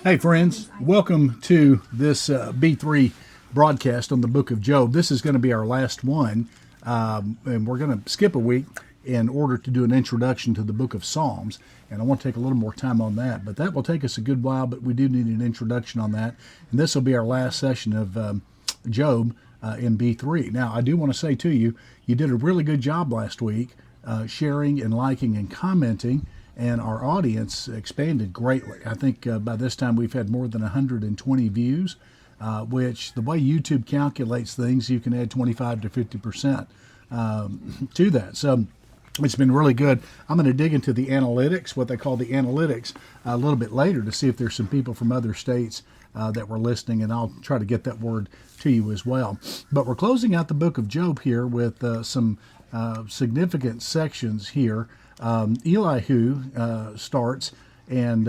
Hey, friends, welcome to this B3 broadcast on the book of Job. This is going to be our last one, and we're going to skip a week in order to do an introduction to the book of Psalms. And I want to take a little more time on that, but that will take us a good while, but we do need an introduction on that. And this will be our last session of Job in B3. Now, I do want to say to you, you did a really good job last week sharing and liking and commenting, and our audience expanded greatly. I think by this time we've had more than 120 views, which the way YouTube calculates things, you can add 25 to 50% to that. So it's been really good. I'm going to dig into the analytics, what they call the analytics, a little bit later to see if there's some people from other states that were listening, and I'll try to get that word to you as well. But we're closing out the book of Job here with some significant sections here. Elihu starts, and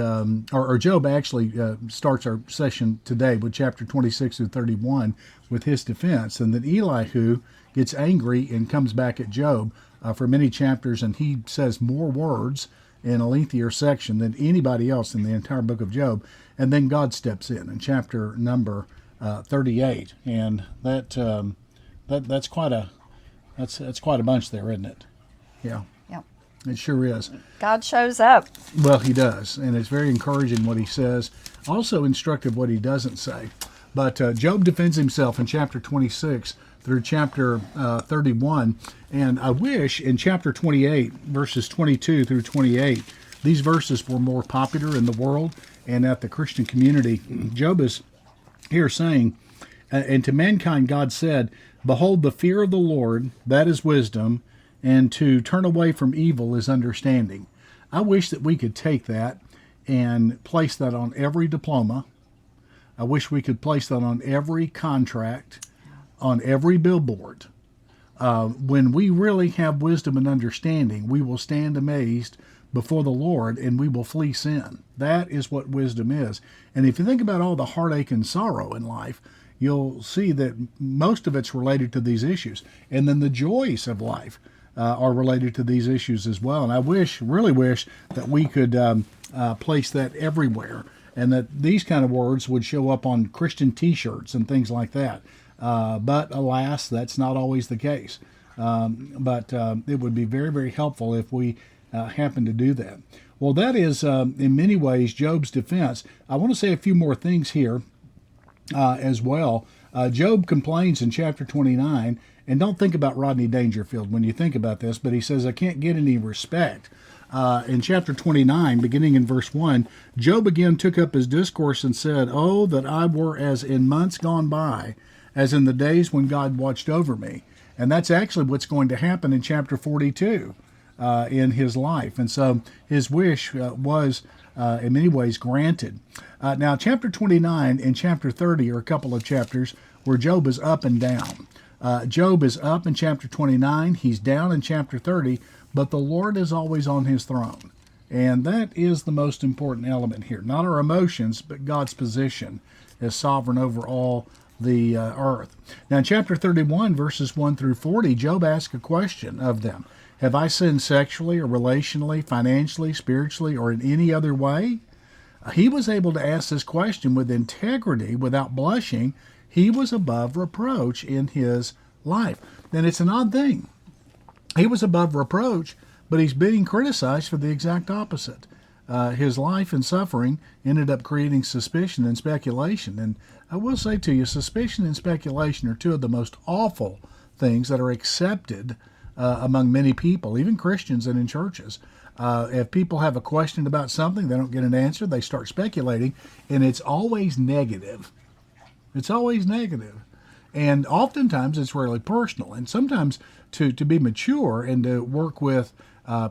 or Job actually starts our session today with chapter 26 through 31 with his defense, and then Elihu gets angry and comes back at Job for many chapters, and he says more words in a lengthier section than anybody else in the entire book of Job, and then God steps in chapter number 38, and that's quite a bunch there, isn't it? Yeah. Yep. It sure is. God shows up. Well, he does, and it's very encouraging what he says. Also instructive what he doesn't say. But Job defends himself in chapter 26 through chapter 31, and I wish in chapter 28, verses 22 through 28, these verses were more popular in the world and at the Christian community. Job is here saying, and to mankind God said, "Behold, the fear of the Lord, that is wisdom, and to turn away from evil is understanding." I wish that we could take that and place that on every diploma. I wish we could place that on every contract, on every billboard. When we really have wisdom and understanding, we will stand amazed before the Lord and we will flee sin. That is what wisdom is. And if you think about all the heartache and sorrow in life, you'll see that most of it's related to these issues. And then the joys of life are related to these issues as well. And I really wish that we could place that everywhere, and that these kind of words would show up on Christian t-shirts and things like that. But alas, that's not always the case. But it would be very, very helpful if we happen to do that. Well, that is in many ways Job's defense. I want to say a few more things here as well. Job complains in chapter 29, and don't think about Rodney Dangerfield when you think about this, but he says, "I can't get any respect." In chapter 29, beginning in verse 1, Job again took up his discourse and said, "Oh, that I were as in months gone by, as in the days when God watched over me." And that's actually what's going to happen in chapter 42 in his life. And so his wish was in many ways granted. Now, chapter 29 and chapter 30 are a couple of chapters where Job is up and down. Job is up in chapter 29, he's down in chapter 30, but the Lord is always on his throne. And that is the most important element here. Not our emotions, but God's position as sovereign over all the earth. Now, in chapter 31, verses 1 through 40, Job asks a question of them. Have I sinned sexually or relationally, financially, spiritually, or in any other way? He was able to ask this question with integrity, without blushing. He was above reproach in his life. And it's an odd thing. He was above reproach, but he's being criticized for the exact opposite. His life and suffering ended up creating suspicion and speculation. And I will say to you, suspicion and speculation are two of the most awful things that are accepted among many people, even Christians and in churches. If people have a question about something, they don't get an answer, they start speculating, and it's always negative. It's always negative. And oftentimes it's really personal. And sometimes to be mature and to work with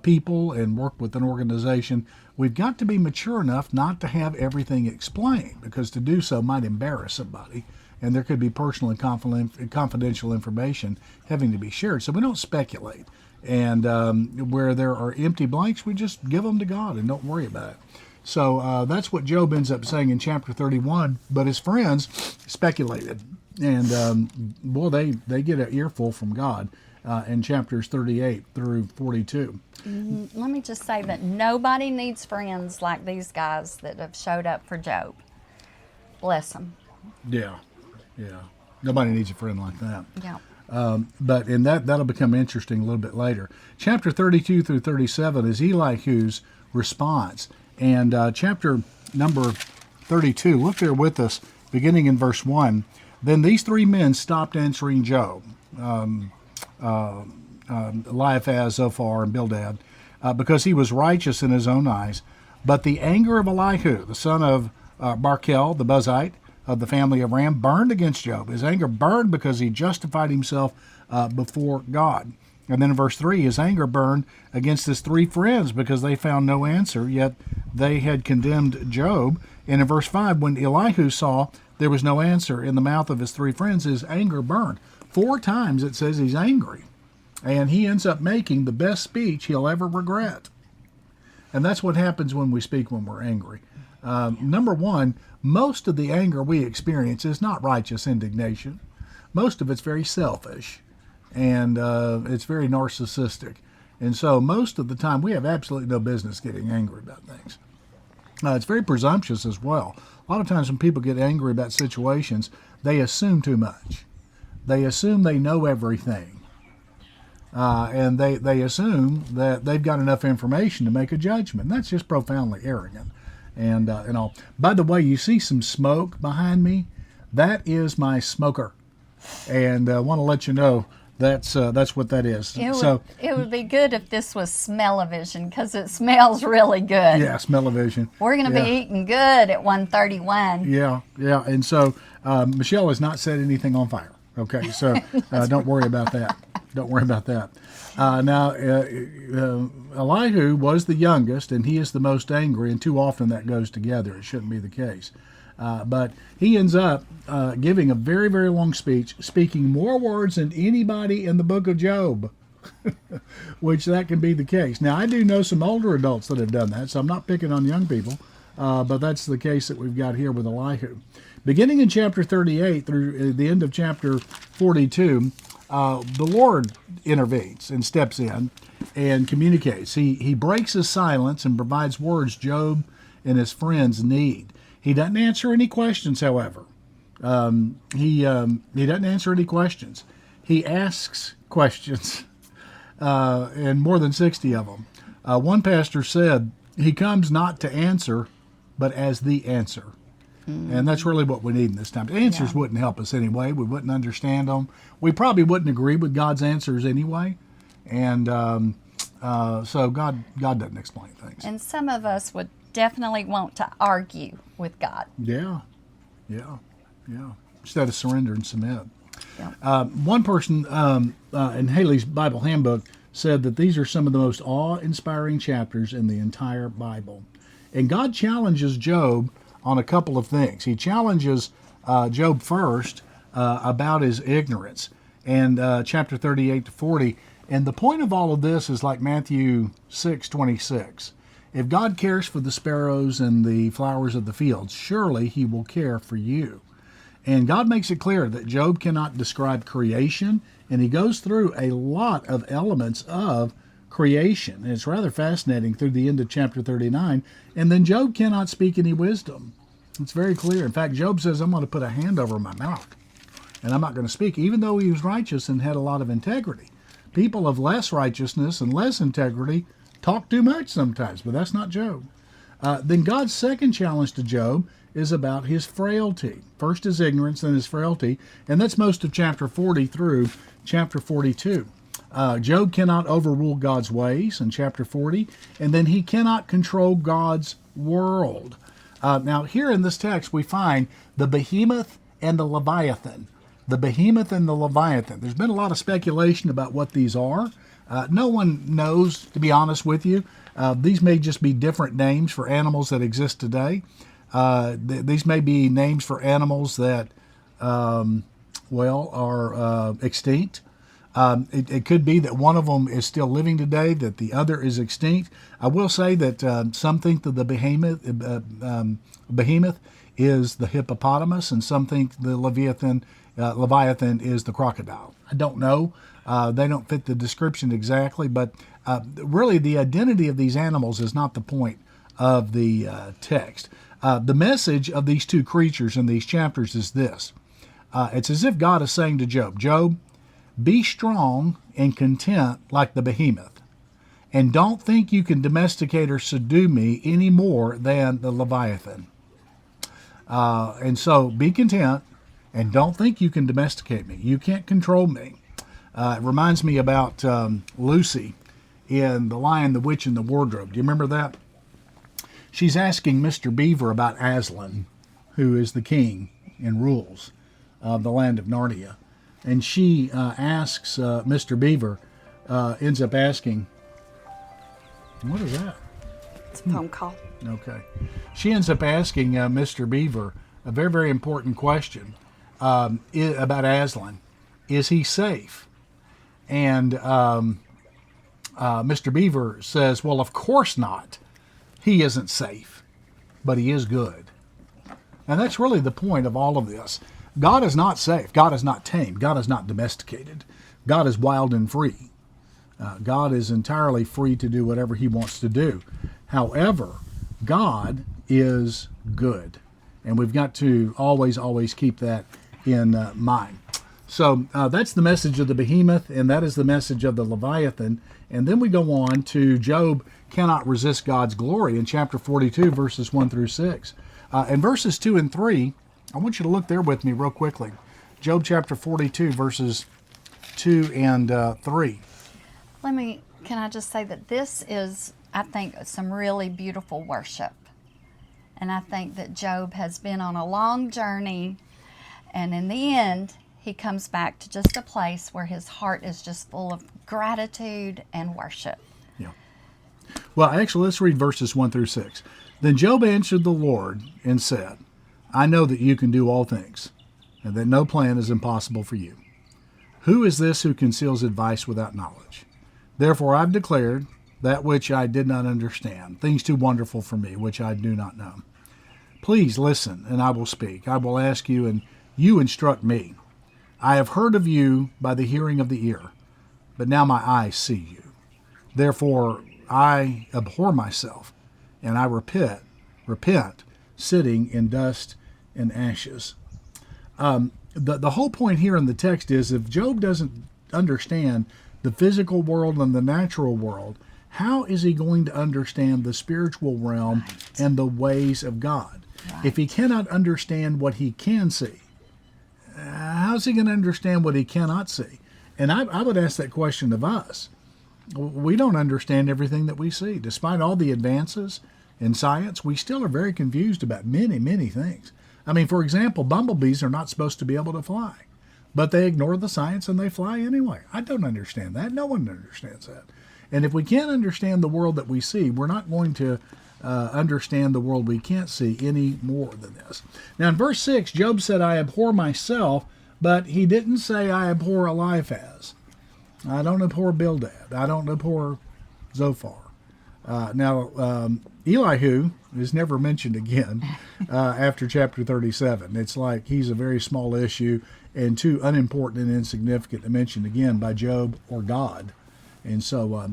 people and work with an organization, we've got to be mature enough not to have everything explained, because to do so might embarrass somebody. And there could be personal and confidential information having to be shared. So we don't speculate. And where there are empty blanks, we just give them to God and don't worry about it. So that's what Job ends up saying in chapter 31. But his friends speculated. And boy, they get an earful from God in chapters 38 through 42. Let me just say that nobody needs friends like these guys that have showed up for Job. bless them. Yeah, yeah. Nobody needs a friend like that. Yeah. But in that'll become interesting a little bit later. Chapter 32 through 37 is Elihu's response. And chapter number 32, look there with us, beginning in verse 1. Then these three men stopped answering Job, Eliphaz, Zophar, and Bildad, because he was righteous in his own eyes. But the anger of Elihu, the son of Barkel, the Buzite, of the family of Ram, burned against Job. His anger burned because he justified himself before God. And then in verse 3, his anger burned against his three friends because they found no answer, yet they had condemned Job. And in verse 5, when Elihu saw there was no answer in the mouth of his three friends, his anger burned. 4 times it says he's angry. And he ends up making the best speech he'll ever regret. And that's what happens when we speak when we're angry. Number one, most of the anger we experience is not righteous indignation. Most of it's very selfish, and it's very narcissistic. And so most of the time we have absolutely no business getting angry about things. It's very presumptuous as well. A lot of times when people get angry about situations, they assume too much. They assume they know everything. And they assume that they've got enough information to make a judgment. That's just profoundly arrogant. And all. By the way, you see some smoke behind me? That is my smoker. And I want to let you know that's what that is. It would be good if this was smell-o-vision, because it smells really good. Yeah, smell-o-vision. We're going to be eating good at 1:31. Yeah. And so Michelle has not set anything on fire. Okay, so don't worry about that. Don't worry about that. Now, Elihu was the youngest, and he is the most angry, and too often that goes together. It shouldn't be the case. But he ends up giving a very, very long speech, speaking more words than anybody in the book of Job, which that can be the case. Now, I do know some older adults that have done that, so I'm not picking on young people, but that's the case that we've got here with Elihu. Beginning in chapter 38 through the end of chapter 42, the Lord intervenes and steps in and communicates. He breaks his silence and provides words Job and his friends need. He doesn't answer any questions, however. He doesn't answer any questions. He asks questions, and more than 60 of them. One pastor said, he comes not to answer, but as the answer. And that's really what we need in this time. Answers wouldn't help us anyway. We wouldn't understand them. We probably wouldn't agree with God's answers anyway. And so God doesn't explain things. And some of us would definitely want to argue with God. Yeah. Instead of surrender and submit. Yeah. One person in Haley's Bible Handbook said that these are some of the most awe-inspiring chapters in the entire Bible. And God challenges Job on a couple of things. He challenges Job first about his ignorance, and chapter 38 to 40. And the point of all of this is like Matthew 6:26. If God cares for the sparrows and the flowers of the fields, surely he will care for you. And God makes it clear that Job cannot describe creation, and he goes through a lot of elements of creation. And it's rather fascinating through the end of chapter 39. And then Job cannot speak any wisdom. It's very clear. In fact, Job says, I'm going to put a hand over my mouth, and I'm not going to speak, even though he was righteous and had a lot of integrity. People of less righteousness and less integrity talk too much sometimes, but that's not Job. Then God's second challenge to Job is about his frailty. First his ignorance, then his frailty, and that's most of chapter 40 through chapter 42. Job cannot overrule God's ways in chapter 40, and then he cannot control God's world. Now, here in this text, we find the behemoth and the leviathan. The behemoth and the leviathan. There's been a lot of speculation about what these are. No one knows, to be honest with you. These may just be different names for animals that exist today. These may be names for animals that, are extinct. It could be that one of them is still living today, that the other is extinct. I will say that some think that the behemoth is the hippopotamus, and some think the leviathan is the crocodile. I don't know. They don't fit the description exactly, but really the identity of these animals is not the point of the text. The message of these two creatures in these chapters is this. It's as if God is saying to Job, Job, be strong and content like the behemoth, and don't think you can domesticate or subdue me any more than the Leviathan. And so be content and don't think you can domesticate me. You can't control me. It reminds me about Lucy in The Lion, the Witch, and the Wardrobe. Do you remember that? She's asking Mr. Beaver about Aslan, who is the king and rules of the land of Narnia. And she asks Mr. Beaver, ends up asking, what is that? It's a phone call. Okay. She ends up asking Mr. Beaver a very, very important question about Aslan. Is he safe? And Mr. Beaver says, well, of course not. He isn't safe, but he is good. And that's really the point of all of this. God is not safe. God is not tamed. God is not domesticated. God is wild and free. God is entirely free to do whatever he wants to do. However, God is good. And we've got to always, always keep that in mind. So that's the message of the behemoth, and that is the message of the Leviathan. And then we go on to Job cannot resist God's glory in chapter 42, verses 1 through 6. In verses 2 and 3, I want you to look there with me real quickly. Job chapter 42, verses 2 and 3. Can I just say that this is, I think, some really beautiful worship. And I think that Job has been on a long journey, and in the end, he comes back to just a place where his heart is just full of gratitude and worship. Yeah. Well, actually, let's read verses 1 through 6. Then Job answered the Lord and said, I know that you can do all things, and that no plan is impossible for you. Who is this who conceals advice without knowledge? Therefore I've declared that which I did not understand, things too wonderful for me, which I do not know. Please listen, and I will speak. I will ask you, and you instruct me. I have heard of you by the hearing of the ear, but now my eyes see you. Therefore I abhor myself, and I repent, sitting in dust and ashes. The whole point here in the text is if Job doesn't understand the physical world and the natural world, how is he going to understand the spiritual realm and the ways of God? Right. If he cannot understand what he can see, how's he going to understand what he cannot see? And I would ask that question of us. We don't understand everything that we see. Despite all the advances in science, we still are very confused about many, many things. I mean, for example, bumblebees are not supposed to be able to fly, but they ignore the science and they fly anyway. I don't understand that. No one understands that. And if we can't understand the world that we see, we're not going to understand the world we can't see any more than this. Now, in verse 6, Job said, I abhor myself, but he didn't say, I abhor Eliphaz. I don't abhor Bildad. I don't abhor Zophar. Elihu is never mentioned again after chapter 37. It's like he's a very small issue and too unimportant and insignificant to mention again by Job or God. And so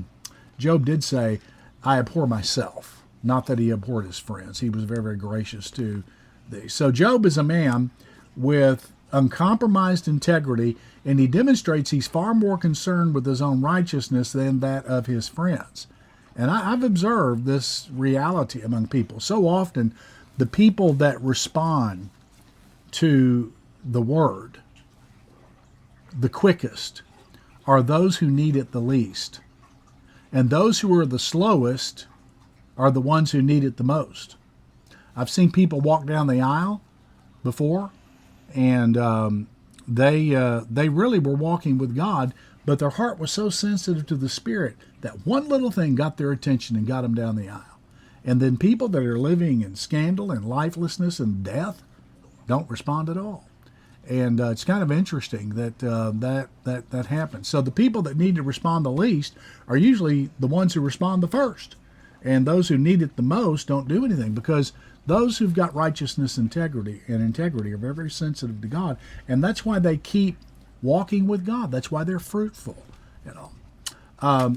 Job did say, I abhor myself. Not that he abhorred his friends. He was very, very gracious to these. So Job is a man with uncompromised integrity, and he demonstrates he's far more concerned with his own righteousness than that of his friends. And I've observed this reality among people. So often, the people that respond to the word the quickest are those who need it the least. And those who are the slowest are the ones who need it the most. I've seen people walk down the aisle before, and they really were walking with God, but their heart was so sensitive to the Spirit that one little thing got their attention and got them down the aisle. And then people that are living in scandal and lifelessness and death don't respond at all. And it's kind of interesting that that happens. So the people that need to respond the least are usually the ones who respond the first. And those who need it the most don't do anything, because those who've got righteousness, integrity are very, very sensitive to God. And that's why they keep walking with God. That's why they're fruitful.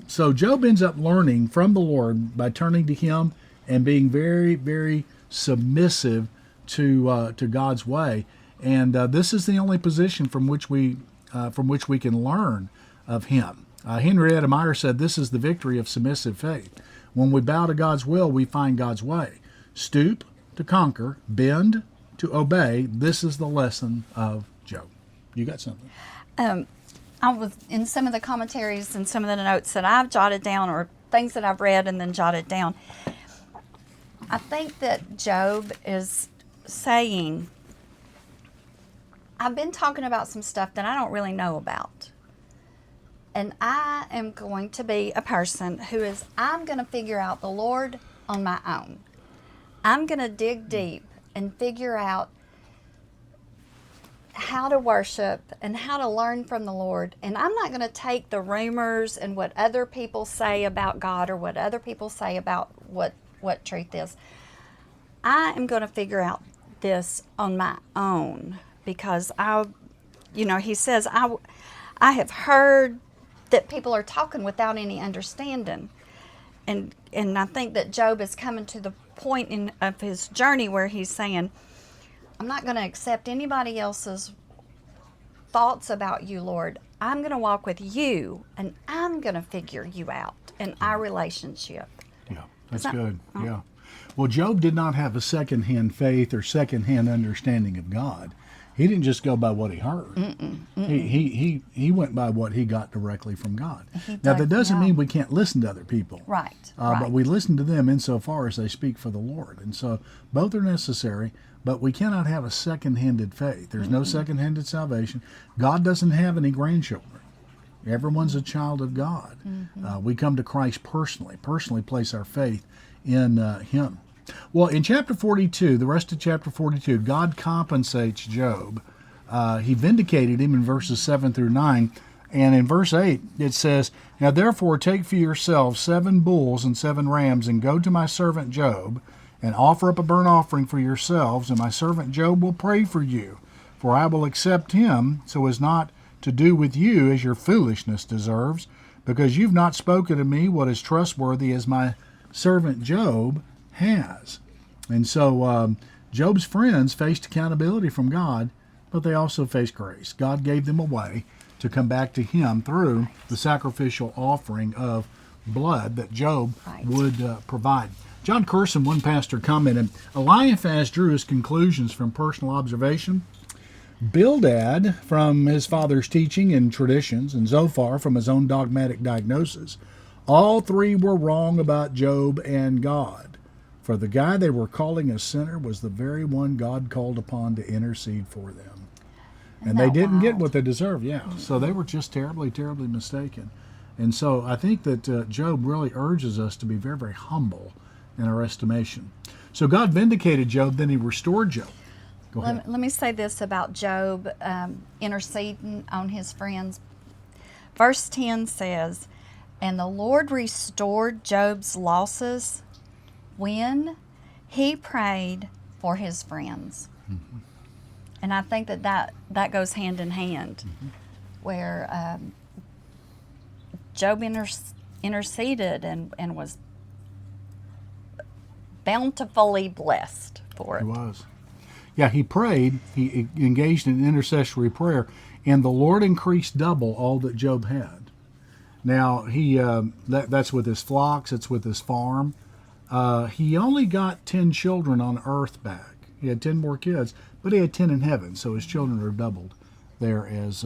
So Job ends up learning from the Lord by turning to him and being very, very submissive to God's way. And this is the only position from which we can learn of Him. Henrietta Meyer said, "This is the victory of submissive faith. When we bow to God's will, we find God's way. Stoop to conquer, bend to obey. This is the lesson of Job." You got something? I was in some of the commentaries and some of the notes that I've jotted down, or things that I've read and then jotted down. I think that Job is saying, I've been talking about some stuff that I don't really know about. And I am going to be a person I'm going to figure out the Lord on my own. I'm going to dig deep and figure out how to worship and how to learn from the Lord. And I'm not going to take the rumors and what other people say about God, or what other people say about what truth is. I am going to figure out this on my own, because he says, I have heard that people are talking without any understanding. And I think that Job is coming to the point of his journey where he's saying, I'm not going to accept anybody else's thoughts about you, Lord. I'm going to walk with you, and I'm going to figure you out in our relationship. Yeah, that's good. Yeah. Well, Job did not have a second-hand faith or second-hand understanding of God. He didn't just go by what he heard. He went by what he got directly from God. Now, that doesn't mean we can't listen to other people. Right. But we listen to them insofar as they speak for the Lord. And so both are necessary, but we cannot have a second-handed faith. There's no second-handed salvation. God doesn't have any grandchildren. Everyone's a child of God. We come to Christ personally place our faith in Him. Well, in chapter 42, the rest of chapter 42, God compensates Job. He vindicated him in verses 7 through 9. And in verse 8, it says, "Now therefore take for yourselves 7 bulls and 7 rams, and go to my servant Job, and offer up a burnt offering for yourselves, and my servant Job will pray for you. For I will accept him, so as not to do with you as your foolishness deserves, because you've not spoken to me what is trustworthy as my servant Job has." And so Job's friends faced accountability from God, but they also faced grace. God gave them a way to come back to Him through the sacrificial offering of blood that Job would provide. John Curson, one pastor, commented, "Eliphaz drew his conclusions from personal observation, Bildad from his father's teaching and traditions, and Zophar from his own dogmatic diagnosis. All 3 were wrong about Job and God. For the guy they were calling a sinner was the very one God called upon to intercede for them." And they didn't get what they deserved, So they were just terribly, terribly mistaken. And so I think that Job really urges us to be very, very humble in our estimation. So God vindicated Job, then He restored Job. Go ahead. Let me say this about Job interceding on his friends. Verse 10 says, "And the Lord restored Job's losses when he prayed for his friends." And I think that goes hand in hand, where Job interceded and was bountifully blessed for it. He was. Yeah, he prayed, he engaged in intercessory prayer, and the Lord increased double all that Job had. Now, that's with his flocks, it's with his farm. He only got 10 children on earth back. He had 10 more kids, but he had 10 in heaven, so his children are doubled there as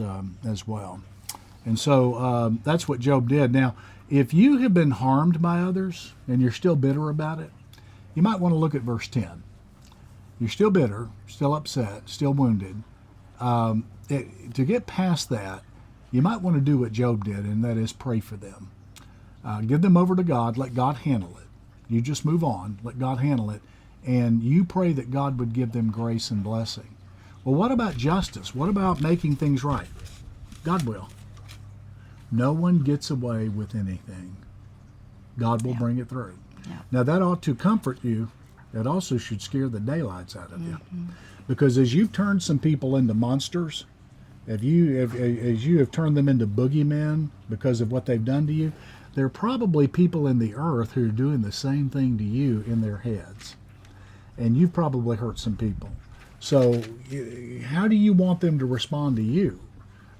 well. And so that's what Job did. Now, if you have been harmed by others and you're still bitter about it, you might want to look at verse 10. You're still bitter, still upset, still wounded. To get past that, you might want to do what Job did, and that is pray for them. Give them over to God, let God handle it. You just move on, let God handle it, and you pray that God would give them grace and blessing. Well, what about justice? What about making things right? God will. No one gets away with anything. God will bring it through. Yeah. Now, that ought to comfort you. It also should scare the daylights out of you. Because as you've turned some people into monsters, as you have turned them into boogeymen because of what they've done to you, there are probably people in the earth who are doing the same thing to you in their heads. and you've probably hurt some people. So how do you want them to respond to you?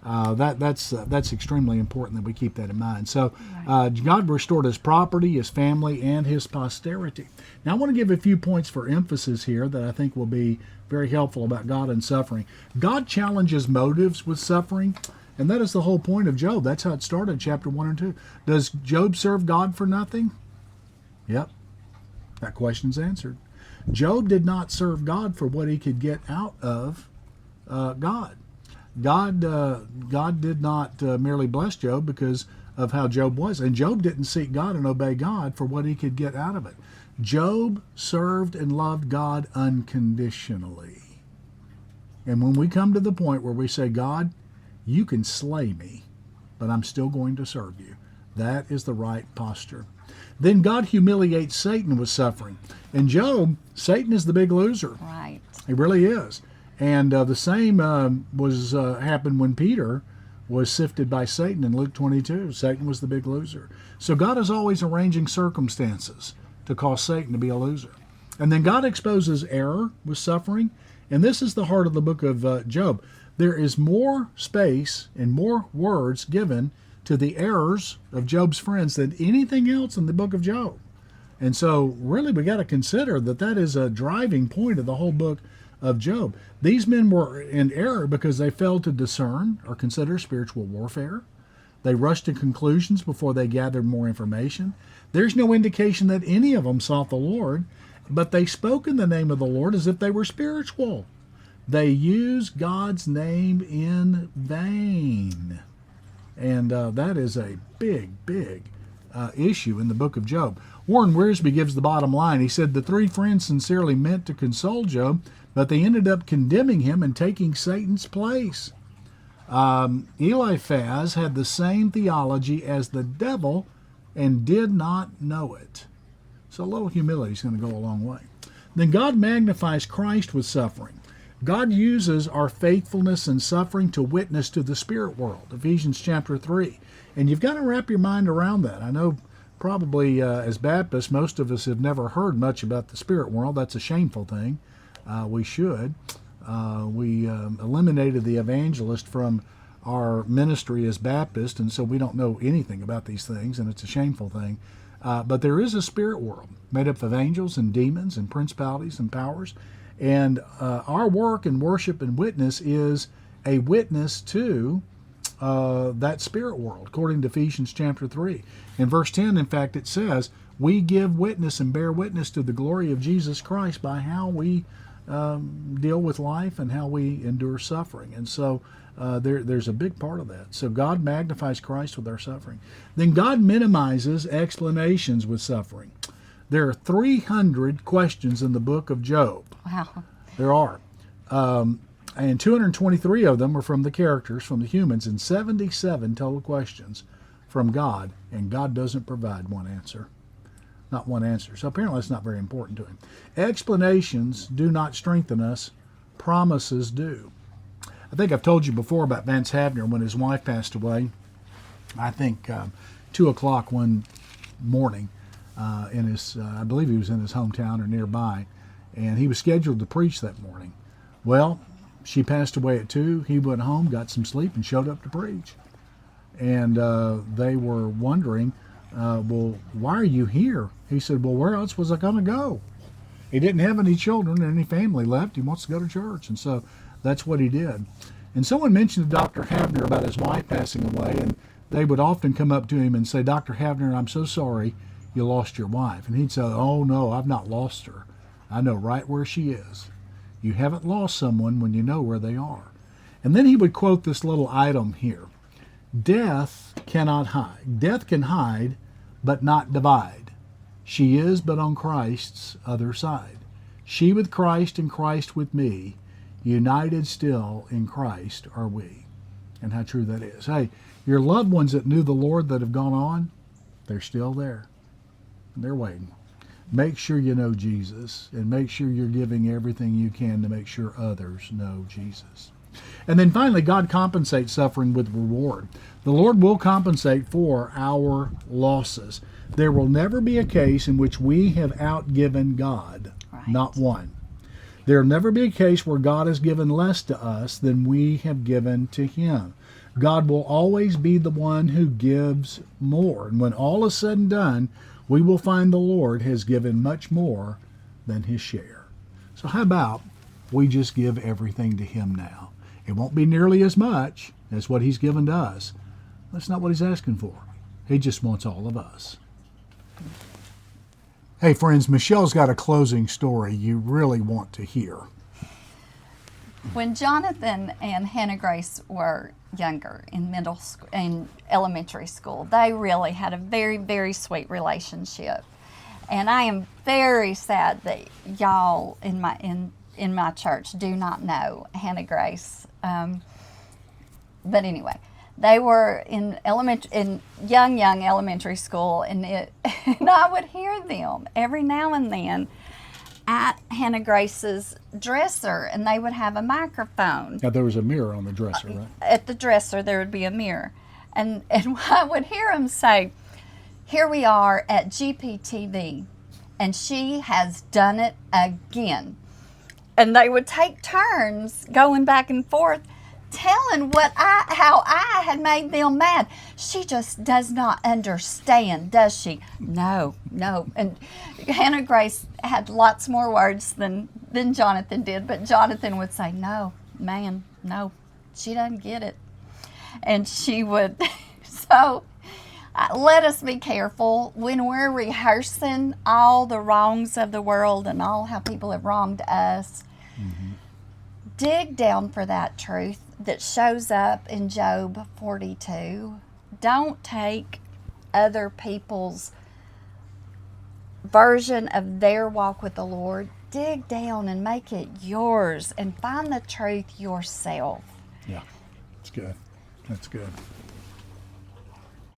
That's extremely important that we keep that in mind. So God restored his property, his family, and his posterity. Now I want to give a few points for emphasis here that I think will be very helpful about God and suffering. God challenges motives with suffering, and that is the whole point of Job. That's how it started, chapter 1 and 2. Does Job serve God for nothing? Yep, that question's answered. Job did not serve God for what he could get out of God. God did not merely bless Job because of how Job was. And Job didn't seek God and obey God for what he could get out of it. Job served and loved God unconditionally. And when we come to the point where we say, God, you can slay me, but I'm still going to serve you, that is the right posture. Then God humiliates Satan with suffering. In Job, Satan is the big loser. Right. He really is. And the same happened when Peter was sifted by Satan in Luke 22. Satan was the big loser. So God is always arranging circumstances to cause Satan to be a loser. And then God exposes error with suffering. And this is the heart of the book of Job. There is more space and more words given to the errors of Job's friends than anything else in the book of Job. And so really we got to consider that is a driving point of the whole book of Job. These men were in error because they failed to discern or consider spiritual warfare. They rushed to conclusions before they gathered more information. There's no indication that any of them sought the Lord, but they spoke in the name of the Lord as if they were spiritual. They used God's name in vain. And that is a big issue in the book of Job. Warren Wiersbe gives the bottom line. He said the three friends sincerely meant to console Job, but they ended up condemning him and taking Satan's place. Eliphaz had the same theology as the devil and did not know it. So a little humility is going to go a long way. Then God magnifies Christ with suffering. God uses our faithfulness and suffering to witness to the spirit world, Ephesians chapter 3. And you've got to wrap your mind around that. I know probably as Baptists, most of us have never heard much about the spirit world. That's a shameful thing. We should. We eliminated the evangelist from our ministry as Baptist, and so we don't know anything about these things, and it's a shameful thing. But there is a spirit world made up of angels and demons and principalities and powers. And our work and worship and witness is a witness to that spirit world, according to Ephesians chapter 3. In verse 10, in fact, it says, we give witness and bear witness to the glory of Jesus Christ by how we deal with life and how we endure suffering. And so there's a big part of that. So God magnifies Christ with our suffering. Then God minimizes explanations with suffering. There are 300 questions in the book of Job. Wow. There are. And 223 of them are from the characters, from the humans, and 77 total questions from God, and God doesn't provide one answer. Not one answer. So apparently it's not very important to him. Explanations do not strengthen us. Promises do. I think I've told you before about Vance Havner when his wife passed away. I think 2 o'clock one morning in his, I believe he was in his hometown or nearby, and he was scheduled to preach that morning. Well, she passed away at 2. He went home, got some sleep, and showed up to preach. And they were wondering, well, why are you here? He said, well, where else was I going to go? He didn't have any children or any family left. He wants to go to church. And so that's what he did. And someone mentioned to Dr. Havner about his wife passing away, and they would often come up to him and say, Dr. Havner, I'm so sorry you lost your wife. And he'd say, oh, no, I've not lost her. I know right where she is. You haven't lost someone when you know where they are. And then he would quote this little item here. Death cannot hide. Death can hide, but not divide. She is but on Christ's other side. She with Christ and Christ with me, united still in Christ are we. And how true that is. Hey, your loved ones that knew the Lord that have gone on, they're still there. They're waiting. Make sure you know Jesus, and make sure you're giving everything you can to make sure others know Jesus. And then finally, God compensates suffering with reward. The Lord will compensate for our losses. There will never be a case in which we have outgiven God. Right. Right. Not one. There'll never be a case where God has given less to us than we have given to him. God will always be the one who gives more. And when all is said and done, we will find the Lord has given much more than his share. So how about we just give everything to him now? It won't be nearly as much as what he's given to us. That's not what he's asking for. He just wants all of us. Hey friends, Michelle's got a closing story you really want to hear. When Jonathan and Hannah Grace were younger in middle school, in elementary school, they really had a very, very sweet relationship. And I am very sad that y'all in my church do not know Hannah Grace. But anyway, they were in young elementary school, and and I would hear them every now and then at Hannah Grace's dresser, and they would have a microphone. Now, there was a mirror on the dresser, right? At the dresser, there would be a mirror. And I would hear them say, "Here we are at GPTV, and she has done it again." And they would take turns going back and forth, telling how I had made them mad. She just does not understand, does she? No. And Hannah Grace had lots more words than Jonathan did, but Jonathan would say, "No, man, no, she doesn't get it." And she would, so let us be careful when we're rehearsing all the wrongs of the world and all how people have wronged us. Mm-hmm. Dig down for that truth that shows up in Job 42. Don't take other people's version of their walk with the Lord. Dig down and make it yours and find the truth yourself. Yeah, it's good. That's good.